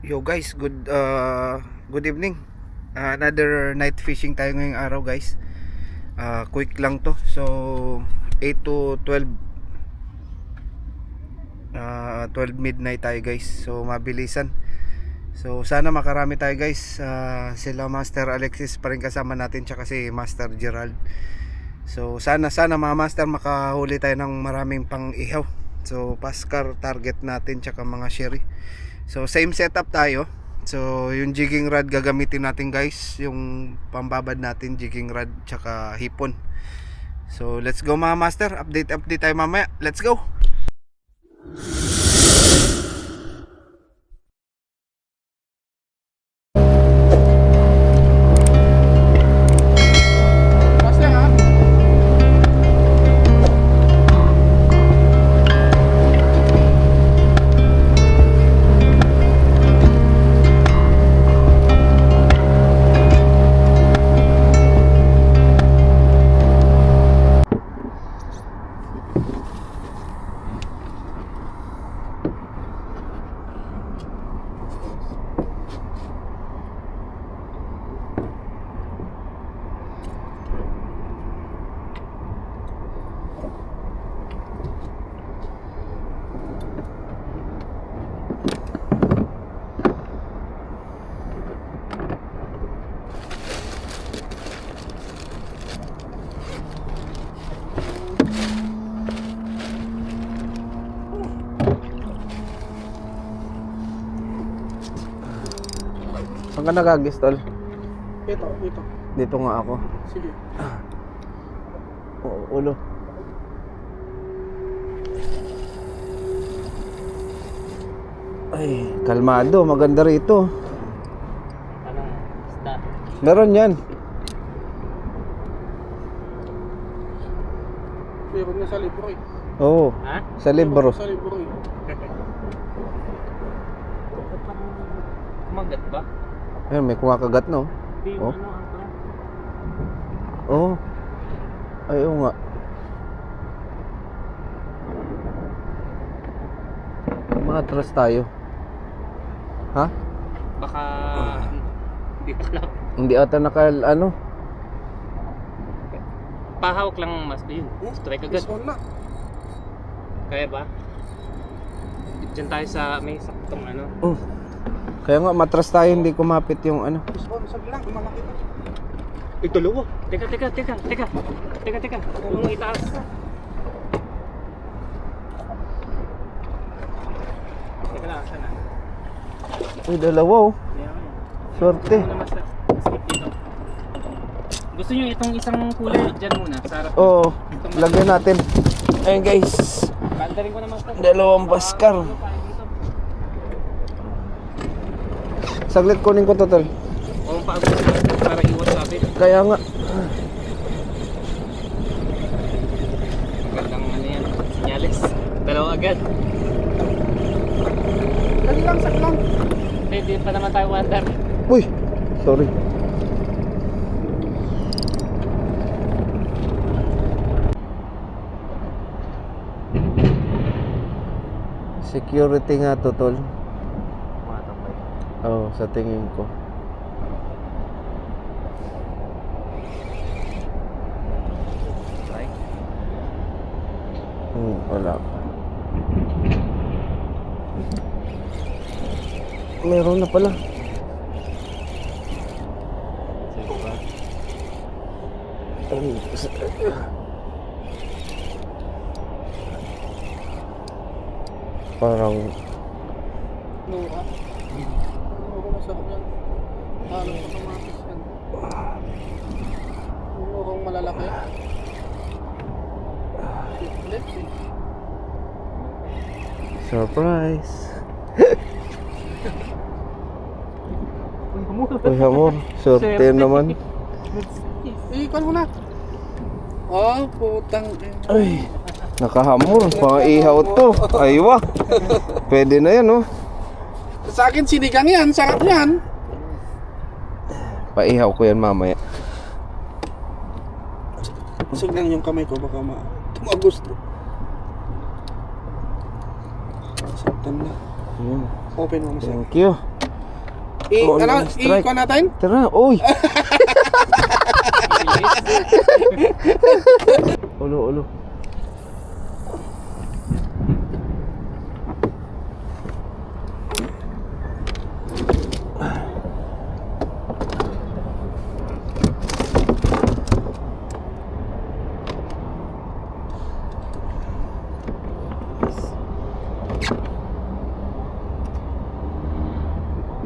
Yo guys, good evening. Another night fishing tayo ngayong araw guys. Quick lang to. So 8 to 12 12 midnight tayo guys. So mabilisan. So sana makarami tayo guys. Sila Master Alexis pa rin kasama natin, tsaka si Master Gerald. So sana mga master makahuli tayo ng maraming pang ihaw. So Pascar target natin, tsaka mga sherry. So same setup tayo. So yung jigging rod gagamitin natin guys, yung pambabad natin jigging rod tsaka hipon. So let's go mga master, update tayo mamaya. Let's go. Saan ka nagagistol? Ito. Dito nga ako. Sige. Ulo. Ay, kalmado, maganda rito. Anong isda? Meron yan. Meron na sa libro eh. Oo. Ha? Sa libro. Sa libro eh. Kumagat ba? Ayun, may kumakagat no. Hindi Oh. ano ang parang. Oo. Ay, oo nga. Makatras tayo. Ha? Baka hindi ko alam. Hindi ata ano. Pahawak lang mas yun. Strike agad. Kaya ba? Diyan tayo sa may saktong ano. Kaya nga matras tayo, hindi kumapit yung ano. Saglang, malaki pa. Ito dalawa. Teka. Huwag mong itaas. Teka lang, sana. Uy, dalawa oh. Swerte. Skip dito. Gusto nyo itong isang kulay dyan muna sa harap. Oo, lagyan natin. Ayun guys, Banda rin ko naman ito. dalawang Pascar. Saglit kunin ko to tol. O paagos natin para iwas sabi. Kaya nga. Magandang ano yan. Senyales. Dalawa agad. Saglang. Hindi pa naman tayo water. Uy, sorry. Security nga to tol. Oo, sa tingin ko. Wala. Meron na pala. Parang Nura. Masarap yan. Halos sa kamatis yan. Nurong malalaki. Let's see. surprise. Uy, hamor. Sorte naman. Ikan mo na. Oh, putang. Ay, nakahamor. Mga ihaw to. Aywa. Pwede na yan, oh. Sa akin sinigang yan, sarap yan. Paihaw ko yan mamaya. Busog lang yung kamay ko, baka tumagos. Saktan na. Yun. Open mo, sir. Thank you. strike. I-iko natin? Tara, oy. Ulo.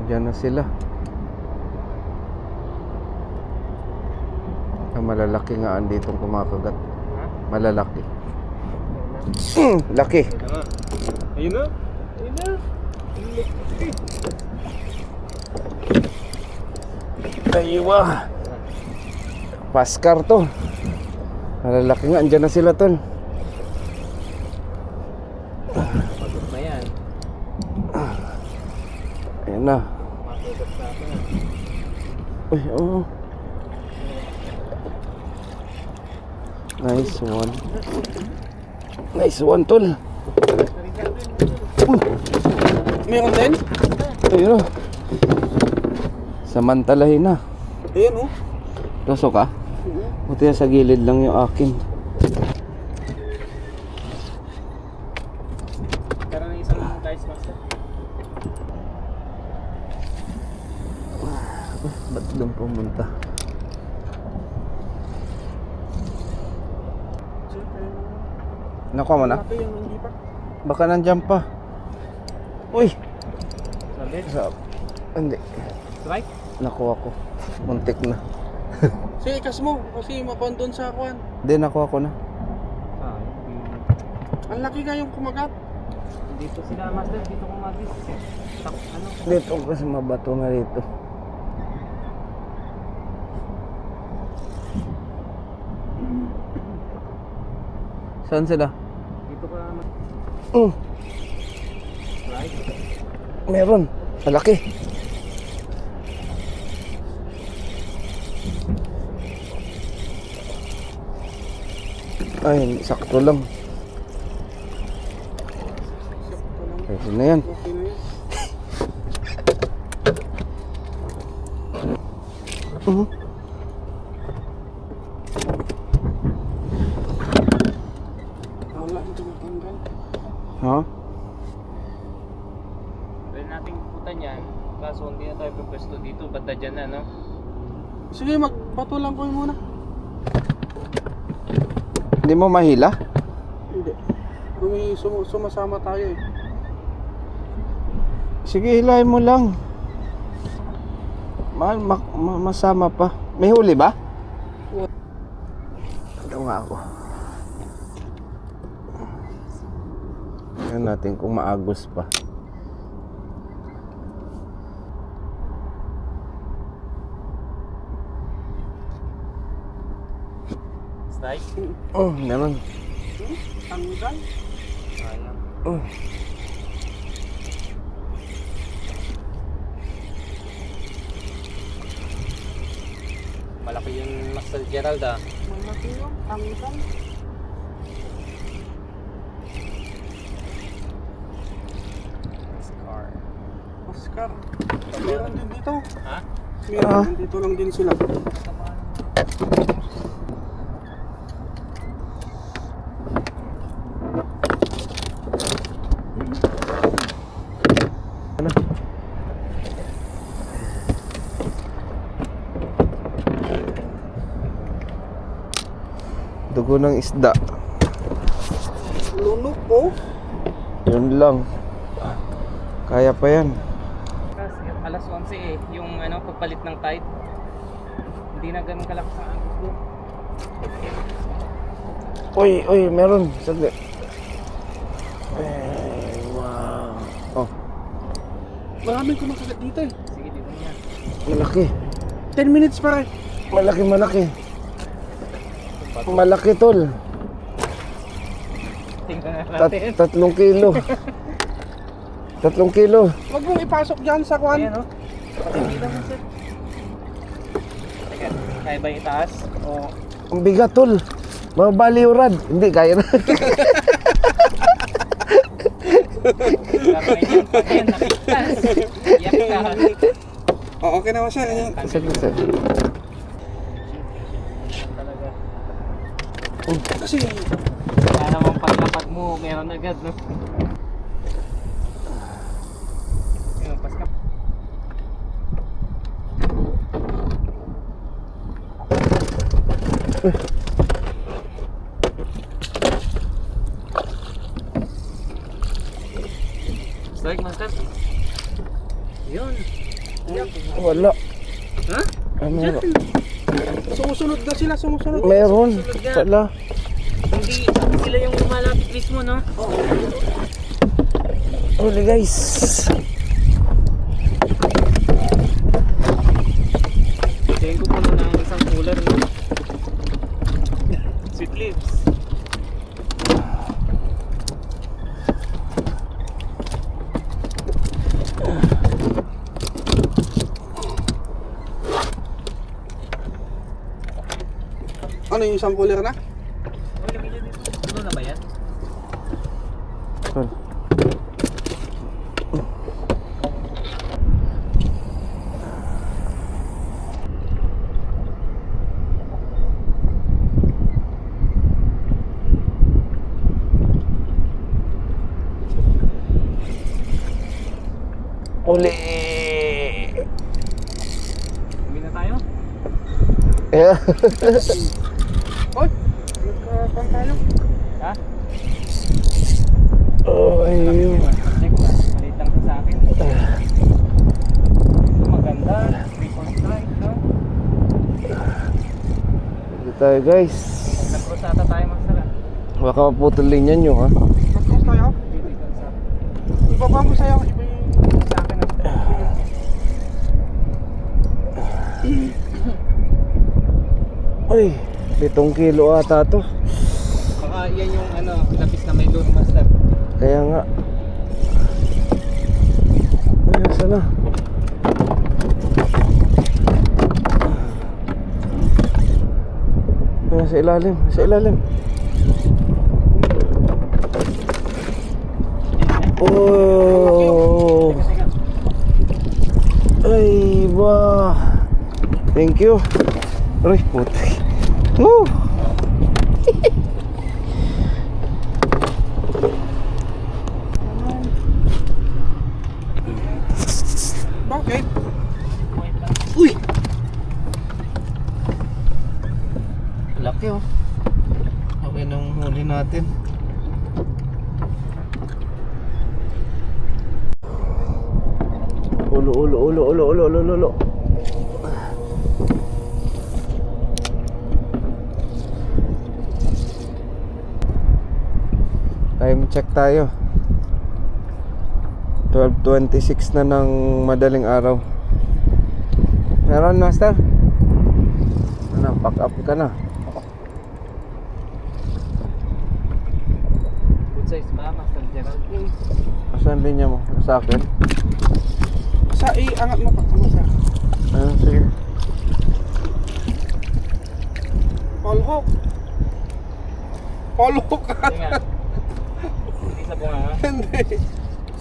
Diyan na sila. Ang malalaki nga anditong kumakagat. Malalaki. Laki. Ayun na. Aywa. Paskar to. Malalaki nga. Andyan na sila, tol. Pagod na yan. Ayan na. Makagat sa akin. Uy, oo. Nice one. Nice one, tol. Meron din? Ayun na. Samantalahin na. Ayan, oh. Tusok ka? Buti na sa gilid lang yung akin. Pero na isang guys master. Ba't doon pumunta? Nakuha mo na? Ito yung hindi pa. Baka nandiyan pa. Uy! Sabi? Hindi. Strike? Nakuha ko. Muntik na. Sige, ikas mo. Kasi makuha doon sa akuan. Hindi, nakuha ko na. Ang laki nga yung kumagat. Dito sila master. Dito ko magis. Ano? Dito kasi mabato nga dito. Saan sila? Dito ka strike? Meron. Malaki. Ay, sakto lang. Pwede na yan. Okay na yan. Wala, ito matanggal. Ha? Pwede nating putan yan. Kaso hindi na tayo pwesto dito. Banda dyan na, no? Sige, magbato lang ko muna. Hindi mo mahila? Hindi. Kung sumasama tayo eh. Sige, hilahin mo lang. Masama pa. May huli ba? Ito nga ako. Tignan natin kung maagos pa. Strike? Oh, meron. Tanggal. Sayang. Oh. Malaki yung Master Gerald ah. Malaki yung tanggal. Scar. Oscar. Meron din dito. Ha? Meron din dito lang din sila. Ano? Dugo ng isda. Lunok po. Yun lang. Kaya pa yan. Kasi alas 11 eh, yung ano, pagpalit ng tide. Hindi na ganun kalakas ang agos doon. Uy, meron. Saglit. Ay, wow. Oh, Maraming kumakagat dito eh. Sige, dito niya. malaki. 10 minutes pa rin. Malaki. Malaki, tol. Tingnan na natin. 3 kilo. 3 kilo. Huwag mong ipasok dyan sa kwan. Ayan o. Pakikita mo sir. Teka, kaya ba itaas? O Ang bigat, tol. Mabali yung rad. Hindi, kaya na. kapag yan, nakikita. Iyak ka. Oh, okay naman siya. Ayan. Saglit, sir. Talaga. Kasi, Kaya naman paglapat mo, meron agad, no? Ayun, paska. Strike, master. Yun. Wala. Ha? Meron. sumusunod na sila, sumusunod. Meron. Wala. Hindi sila yung lumalapit mismo, no? Huli guys. Tingin ko puno na ang isang cooler, no? Sweet lips. Ano yung isang cooler na? Oh, lagay niyo dito. Puno na ba yan? Tol. Uli. Uwi na tayo? Yeah. Oy, nagkakang tayo. Ha? Oh, ayun. Check na. Malit lang to sa akin. Ito maganda. 3.5, no? Dito tayo guys. Nag-crosata tayo, master, ha? Baka maputulin yan nyo ha. Nag-cross tayo. Dito ikaw sa... Ibaba mo sa'yo. Iba yung Sa akin, ha? Ay, 7 kilo ata to. Baka yan yung ano, lapis na may lure, master. Kaya nga. Ay, nasa na? Ay, nasa ilalim, nasa ilalim. Oh. Teka. Ay, ba. Thank you. Aray, puti. Woo! Bakit? Point lang. Uy! Laki oh. Okay nang huli natin. Ulo. Time check tayo. 12:26 na ng madaling araw. Meron, master? Ano, pack up ka na. Good size ba, Master Gerald? Saan linya mo? Sa akin? Sa angat mo pa. Ano sa? Ayun, sige. Polhok. Polhok ka. Sige nga. Isa po nga, ha? Hindi.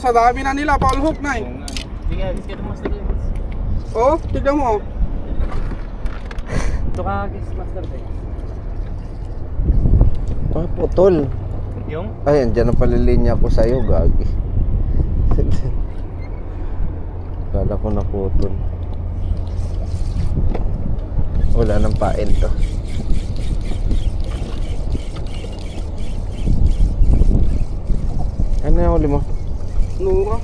Sa dami na nila, polhok na eh. Oo nga. Sige, sige ito, Master Gerald. Oh, tignan mo. Ito ka, guys, Master Gerald. Ah, putol. Yung? Ay, andyan ang palilinya ko sa'yo, gagi. Kala ko naputol. Wala nang pain to. Ano yung huli mo? Nura.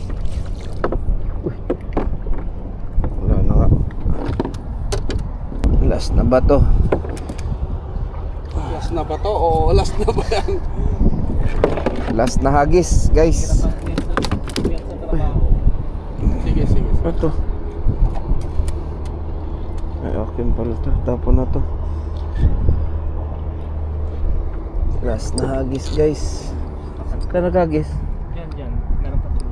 Wala na nga. Last na ba to? Last na ba to? O last na ba yan? Last na hagis, guys. Yan sa trabaho. Sige. Ano to? Ay, okay pala to. Tapon na to. Last na hagis, guys. Ka nagagis? Diyan. Meron pa dito.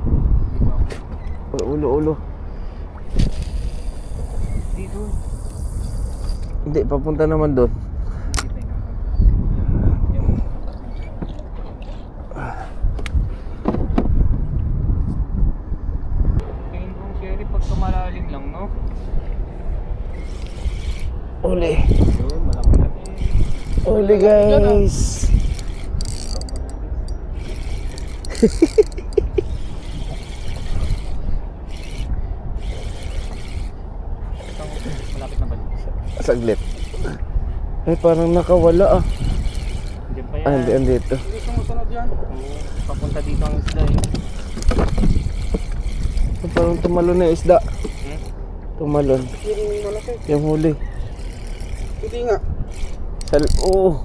Ulo. Dito. Hindi, papunta naman doon. Dito yun. Yan. Tingin kong Sherry, pag tumalalim Galing lang, no? Uli. Yun, malaki na. Uli guys. Malapit na ba? Saglit. Ay, parang nakawala ah. Diyan pa yan. Ah, hindi, andito. Hindi sumusunod yan. Oo, papunta dito ang isda eh. Parang tumalon na yung isda. Hmm? Tumalon. Yung malaki. Yung huli. Hindi nga. Oo.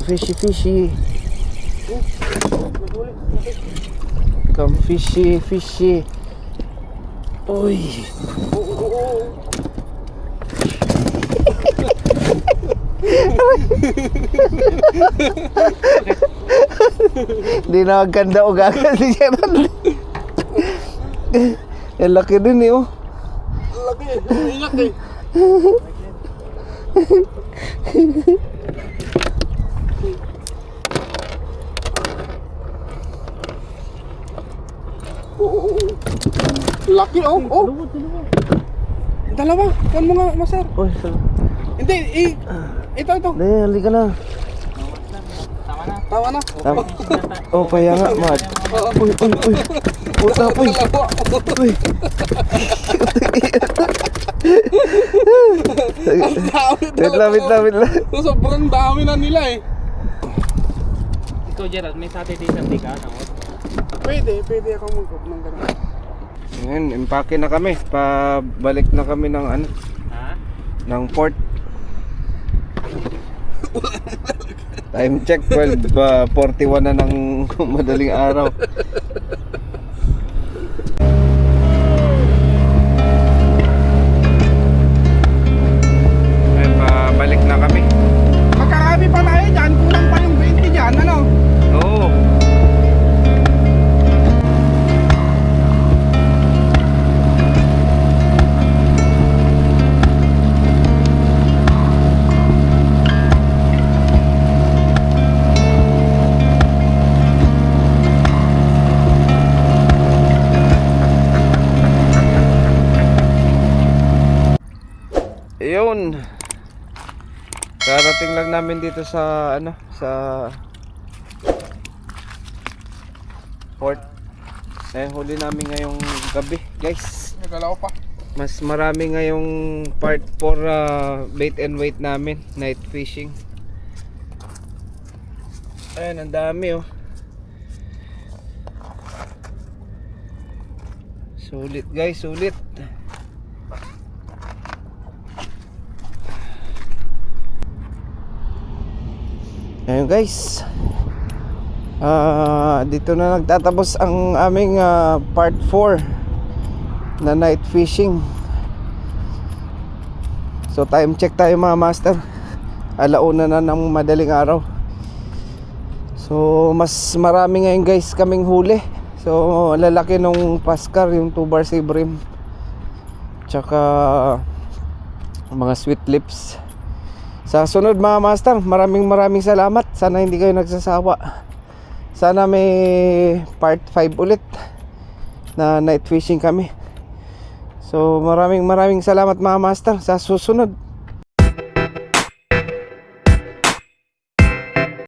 Fishy, fishy. Naguli. Laki. Come fishy, fishy. Uy. Oo. Di na maganda o gagal si Gerald. Yung laki din eh oh. Laki. Ingat eh. Oo. Laki oh. Oh. Dalawa. Kuhan mo nga, master. Uy, Hindi, ito. Dahil, halika na. Tama na. Tawa na. Oh, kaya nga, Mad. Uy. Puta, uy. Dalawa. Uy. Ang dami Wait lang. Sobrang dami na nila eh. Ikaw, Gerald, may Saturday Sunday ka? Tama. Pwede akong mag-up ng gano'n. Ngayon, impake na kami. Pabalik na kami ng ano, Ha? ng port. Time check, 12:41 na ng madaling araw. Ay, pabalik na kami. Magkarami pa tayo dyan, kulang pa yung 20 dyan, ano? Oo. Ayun. Karating lang namin dito sa ano, sa port. Huli namin ngayong gabi, guys. Nagalaw pa. Mas marami ngayong part for bait and weight namin, night fishing. Ayan, ang dami oh. Sulit guys, sulit. Ayun guys, dito na nagtatapos ang aming part 4 na night fishing. So time check tayo mga master, 1:00 na ng madaling araw. So mas marami ngayon guys kaming huli. So lalaki nung Pascar, yung 2-bar save rim, tsaka mga sweet lips. Sa sunod mga master, maraming salamat. Sana hindi kayo nagsasawa. Sana may part 5 ulit na night fishing kami. So maraming salamat mga master. Sa susunod